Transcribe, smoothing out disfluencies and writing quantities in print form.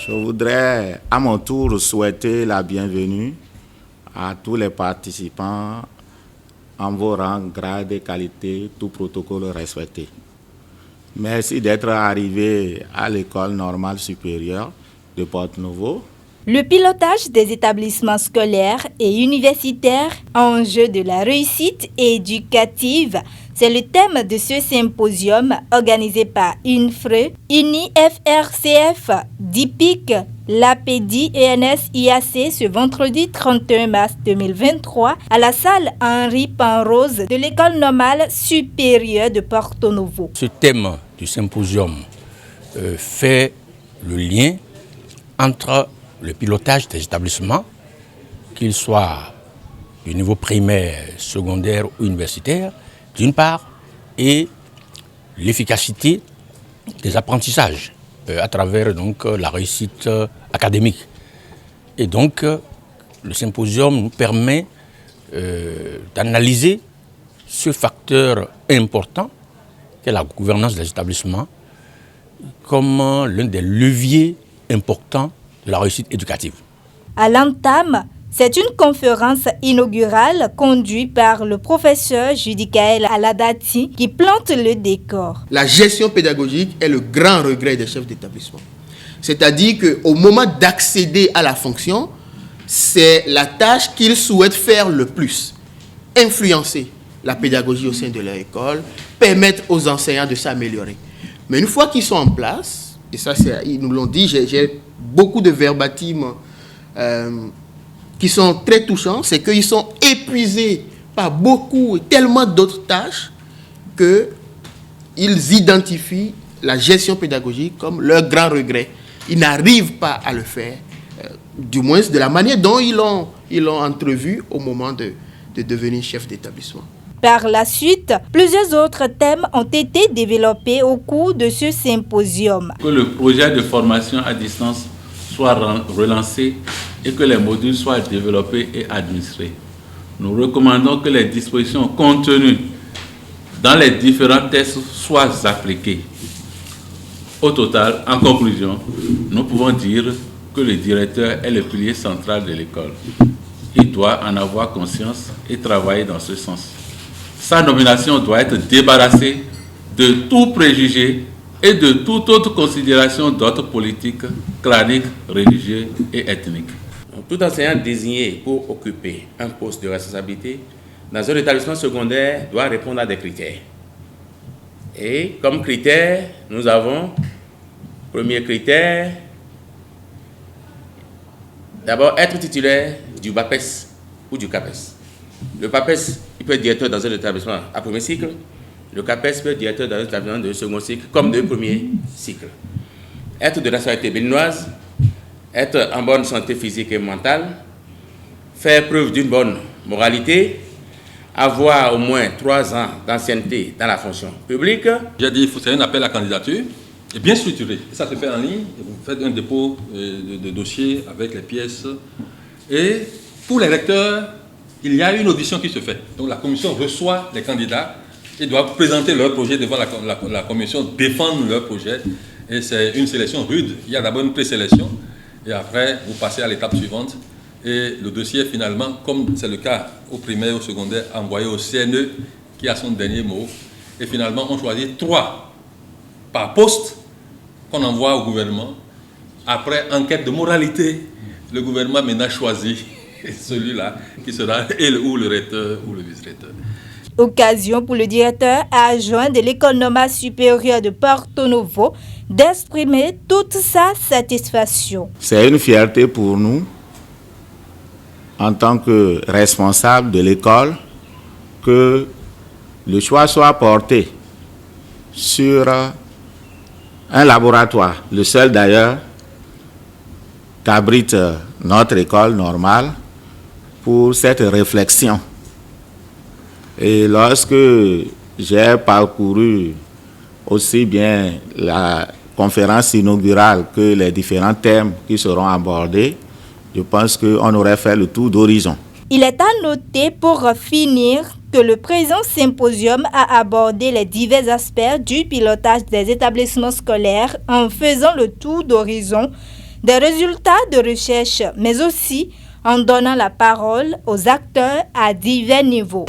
Je voudrais à mon tour souhaiter la bienvenue à tous les participants en vos rangs, grades et qualités, tout protocole respecté. Merci d'être arrivés à l'école normale supérieure de Porto-Novo. Le pilotage des établissements scolaires et universitaires, enjeu de la réussite éducative, c'est le thème de ce symposium organisé par UNFRE, UNIFRCF, DIPIC, l'APEDI et NSIAC ce vendredi 31 mars 2023 à la salle Henri Penrose de l'École normale supérieure de Porto-Novo. Ce thème du symposium fait le lien entre le pilotage des établissements, qu'ils soient du niveau primaire, secondaire ou universitaire, d'une part, et l'efficacité des apprentissages à travers donc, la réussite académique. Et donc, le symposium nous permet d'analyser ce facteur important qu'est la gouvernance des établissements comme l'un des leviers importants de la réussite éducative. À l'entame, c'est une conférence inaugurale conduite par le professeur Judikaël Aladati qui plante le décor. La gestion pédagogique est le grand regret des chefs d'établissement. C'est-à-dire qu'au moment d'accéder à la fonction, c'est la tâche qu'ils souhaitent faire le plus. Influencer la pédagogie au sein de leur école, permettre aux enseignants de s'améliorer. Mais une fois qu'ils sont en place, et ça ils nous l'ont dit, j'ai beaucoup de verbatims qui sont très touchants, c'est qu'ils sont épuisés par tellement d'autres tâches qu'ils identifient la gestion pédagogique comme leur grand regret. Ils n'arrivent pas à le faire, du moins de la manière dont ils l'ont entrevu au moment de devenir chef d'établissement. Par la suite, plusieurs autres thèmes ont été développés au cours de ce symposium. Que le projet de formation à distance soit relancé et que les modules soient développés et administrés. Nous recommandons que les dispositions contenues dans les différents tests soient appliquées. Au total, en conclusion, nous pouvons dire que le directeur est le pilier central de l'école. Il doit en avoir conscience et travailler dans ce sens. Sa nomination doit être débarrassée de tout préjugé et de toute autre considération d'ordre politique, clanique, religieux et ethnique. Tout enseignant désigné pour occuper un poste de responsabilité dans un établissement secondaire doit répondre à des critères. Et comme critère, nous avons, premier critère, d'abord être titulaire du BAPES ou du CAPES. Le BAPES, il peut être directeur dans un établissement à premier cycle. Le CAPES peut être directeur dans un établissement de second cycle comme de premier cycle. Être de nationalité béninoise, être en bonne santé physique et mentale, faire preuve d'une bonne moralité, avoir au moins 3 ans d'ancienneté dans la fonction publique. J'ai dit qu'il faut faire un appel à candidature, et bien structuré. Ça se fait en ligne, vous faites un dépôt de dossier avec les pièces. Et pour les recteurs, il y a une audition qui se fait. Donc la commission reçoit les candidats et doivent présenter leur projet devant la commission, défendre leur projet. Et c'est une sélection rude. Il y a d'abord une présélection et après vous passez à l'étape suivante. Et le dossier finalement, comme c'est le cas au primaire et au secondaire, envoyé au CNE qui a son dernier mot. Et finalement, on choisit 3 par poste qu'on envoie au gouvernement. Après enquête de moralité, le gouvernement maintenant choisit celui-là qui sera ou le recteur ou le vice-recteur. Occasion pour le directeur adjoint de l'École normale supérieure de Porto-Novo d'exprimer toute sa satisfaction. C'est une fierté pour nous, en tant que responsable de l'école, que le choix soit porté sur un laboratoire, le seul d'ailleurs qu'abrite notre école normale, pour cette réflexion. Et lorsque j'ai parcouru aussi bien la conférence inaugurale que les différents thèmes qui seront abordés, je pense qu'on aurait fait le tour d'horizon. Il est à noter pour finir que le présent symposium a abordé les divers aspects du pilotage des établissements scolaires en faisant le tour d'horizon des résultats de recherche, mais aussi en donnant la parole aux acteurs à divers niveaux.